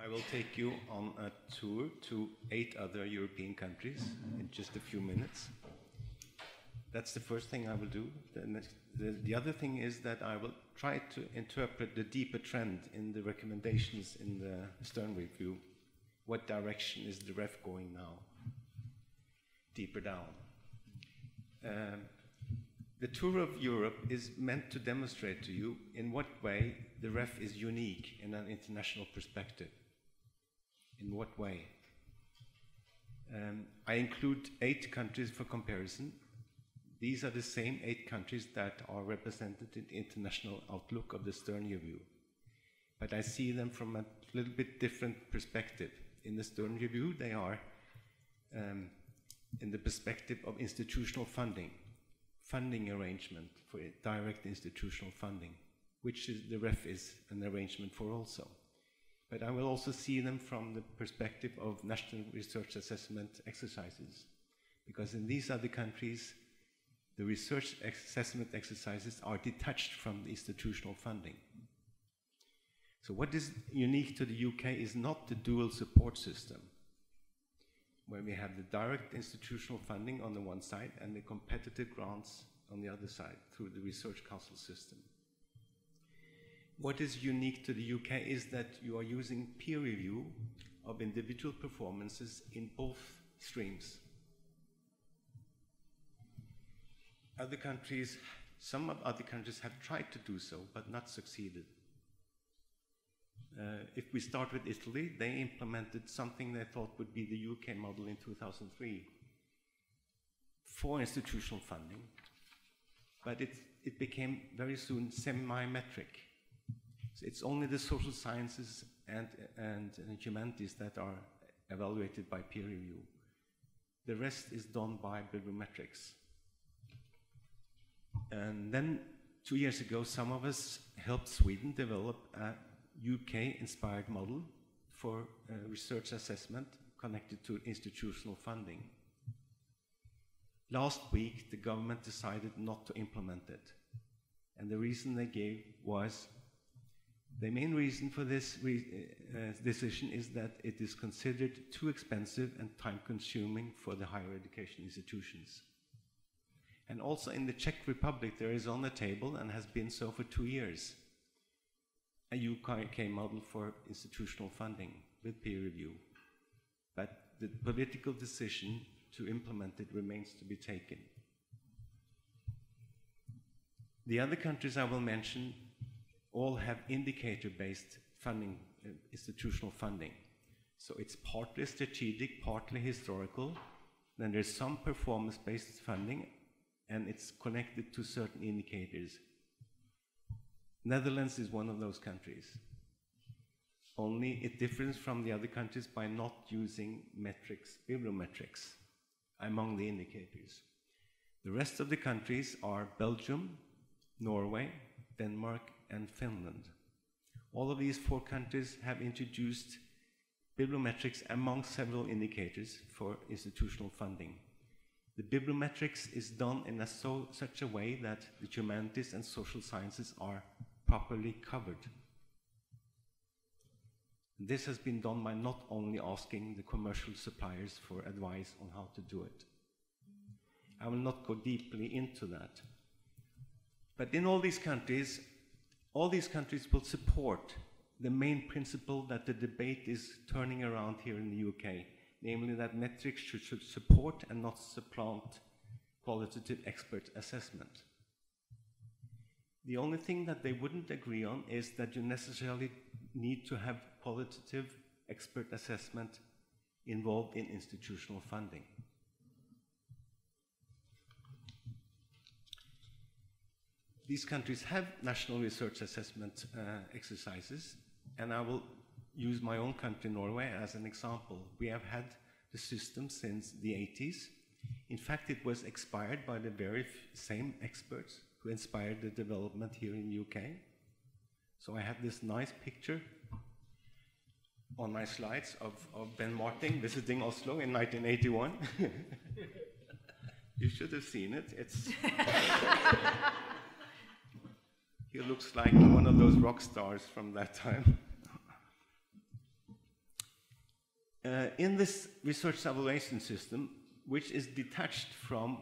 I will take you on a tour to 8 other European countries in just a few minutes. That's the first thing I will do. The other thing is that I will try to interpret the deeper trend in the recommendations in the Stern Review. What direction is the REF going now? Deeper down. The tour of Europe is meant to demonstrate to you in what way the REF is unique in an international perspective. In what way? I include 8 countries for comparison. These are the same 8 countries that are represented in the international outlook of the Stern Review. But I see them from a little bit different perspective. In the Stern Review, they are in the perspective of institutional funding arrangement for direct institutional funding, which the REF is an arrangement for also. But I will also see them from the perspective of national research assessment exercises, because in these other countries, the research assessment exercises are detached from the institutional funding. So what is unique to the UK is not the dual support system, where we have the direct institutional funding on the one side and the competitive grants on the other side through the Research Council system. What is unique to the UK is that you are using peer review of individual performances in both streams. Other countries, some of other countries have tried to do so, but not succeeded. If we start with Italy, they implemented something they thought would be the UK model in 2003 for institutional funding, but it became very soon semi-metric. So it's only the social sciences and humanities that are evaluated by peer review. The rest is done by bibliometrics. And then 2 years ago, some of us helped Sweden develop a UK-inspired model for research assessment connected to institutional funding. Last week, the government decided not to implement it. And the reason they gave was, the main reason for this decision is that it is considered too expensive and time-consuming for the higher education institutions. And also in the Czech Republic, there is on the table, and has been so for 2 years, a UK model for institutional funding with peer review. But the political decision to implement it remains to be taken. The other countries I will mention all have indicator-based funding, institutional funding. So it's partly strategic, partly historical. Then there's some performance-based funding, and it's connected to certain indicators. Netherlands is one of those countries. Only it differs from the other countries by not using metrics, bibliometrics, among the indicators. The rest of the countries are Belgium, Norway, Denmark, and Finland. All of these 4 countries have introduced bibliometrics among several indicators for institutional funding. The bibliometrics is done in such a way that the humanities and social sciences are properly covered. This has been done by not only asking the commercial suppliers for advice on how to do it. I will not go deeply into that. But in all these countries will support the main principle that the debate is turning around here in the UK, namely that metrics should support and not supplant qualitative expert assessment. The only thing that they wouldn't agree on is that you necessarily need to have qualitative expert assessment involved in institutional funding. These countries have national research assessment exercises, and I will use my own country, Norway, as an example. We have had the system since the 80s. In fact, it was expired by the very same experts who inspired the development here in the UK. So I have this nice picture on my slides of Ben Martin visiting Oslo in 1981. You should have seen it. It's he looks like one of those rock stars from that time. In this research evaluation system, which is detached from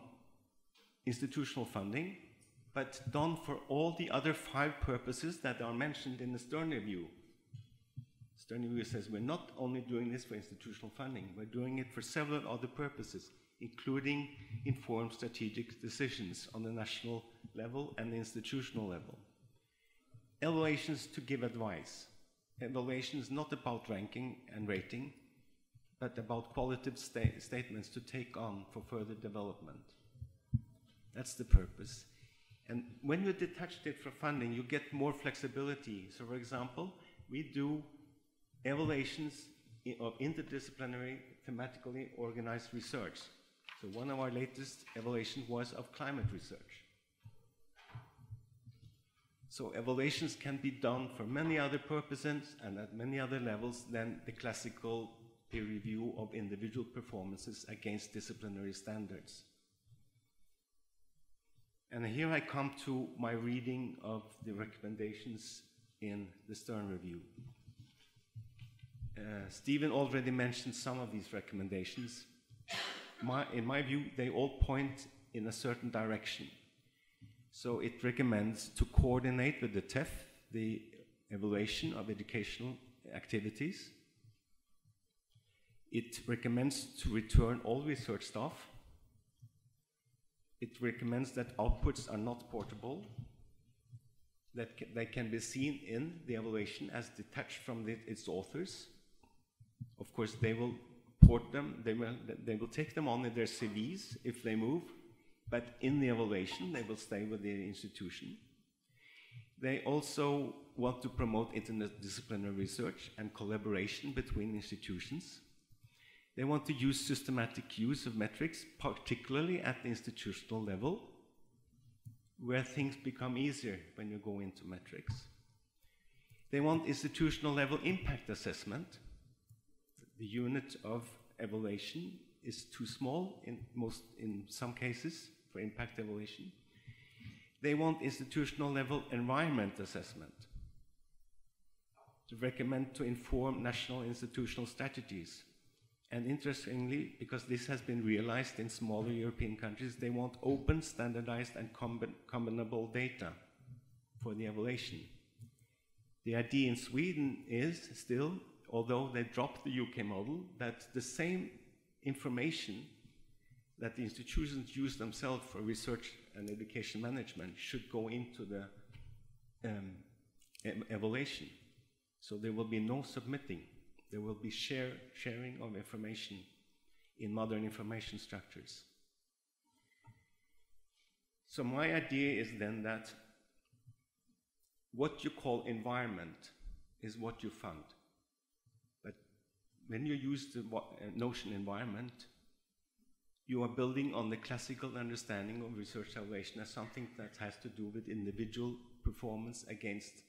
institutional funding, but done for all the other 5 purposes that are mentioned in the Stern Review. Stern Review says we're not only doing this for institutional funding, we're doing it for several other purposes, including informed strategic decisions on the national level and the institutional level. Evaluations to give advice. Evaluation is not about ranking and rating, but about qualitative statements to take on for further development. That's the purpose. And when you detach it from funding, you get more flexibility. So, for example, we do evaluations of interdisciplinary, thematically organized research. So one of our latest evaluations was of climate research. So evaluations can be done for many other purposes and at many other levels than the classical peer review of individual performances against disciplinary standards. And here I come to my reading of the recommendations in the Stern Review. Stephen already mentioned some of these recommendations. In my view, they all point in a certain direction. So it recommends to coordinate with the TEF the evaluation of educational activities. It recommends to return all research staff. It recommends that outputs are not portable, that they can be seen in the evaluation as detached from its authors. Of course, they will port them, they will take them on in their CVs if they move, but in the evaluation, they will stay with the institution. They also want to promote interdisciplinary research and collaboration between institutions. They want to use systematic use of metrics, particularly at the institutional level, where things become easier when you go into metrics. They want institutional level impact assessment. The unit of evaluation is too small in some cases for impact evaluation. They want institutional level environment assessment to recommend to inform national institutional strategies. And interestingly, because this has been realized in smaller European countries, they want open, standardized, and combinable data for the evaluation. The idea in Sweden is still, although they dropped the UK model, that the same information that the institutions use themselves for research and education management should go into the evaluation. So there will be no submitting. There will be sharing of information in modern information structures. So my idea is then that what you call environment is what you fund. But when you use the notion environment, you are building on the classical understanding of research evaluation as something that has to do with individual performance against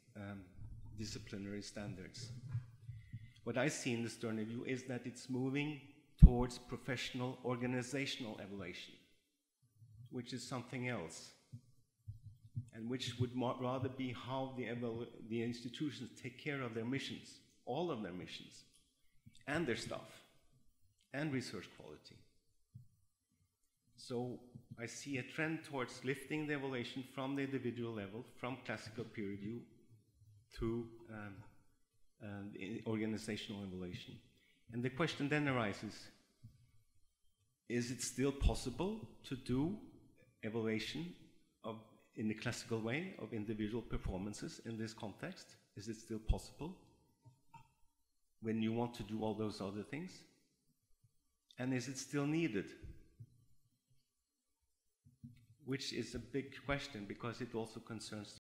disciplinary standards. What I see in the Stern Review is that it's moving towards professional organizational evaluation, which is something else, and which would rather be how the institutions take care of their missions, all of their missions, and their staff, and research quality. So I see a trend towards lifting the evaluation from the individual level, from classical peer review to organizational evaluation. And the question then arises, is it still possible to do evaluation in the classical way of individual performances in this context? Is it still possible when you want to do all those other things? And is it still needed? Which is a big question because it also concerns